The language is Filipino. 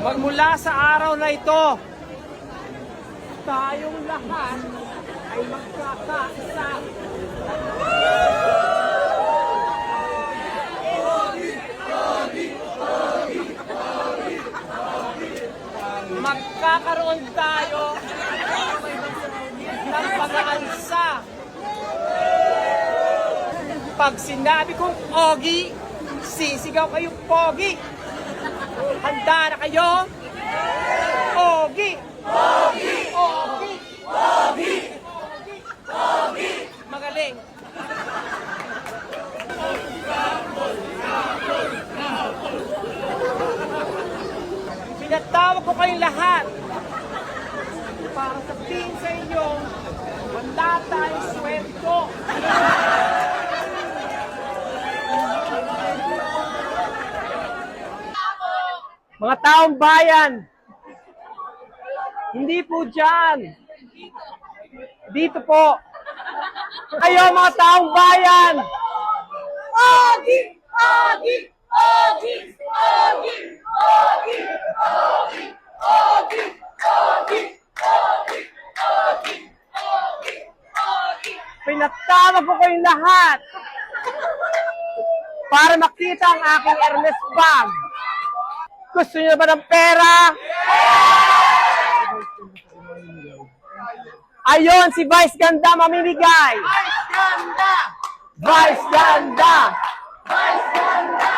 Magmula sa araw na ito, tayong lahat ay magkakaisa. Magkakaroon tayo ng pag-aansa. Pag sinabi kong Ogie, sisigaw kayong Pogi. Handa na kayo? Ogie! Ogie! Ogie! Ogie! Ogie! Magaling! Pinatawag ko kayong lahat para sabihin sa inyo, wala tayong sweldo. Mga taong bayan, hindi po dyan. Dito po. Kayo mga taong bayan. Ogie! Ogie! Ogie! Ogie! Ogie! Ogie! Ogie! Ogie! Ogie! Ogie! Ogie! Ogie! Pinatawag ko kayong lahat para makita ang aking Ernest bag. Gusto niyo ba ng pera? Ayon, si Vice Ganda mamimigay. Vice Ganda! Vice Ganda! Vice Ganda!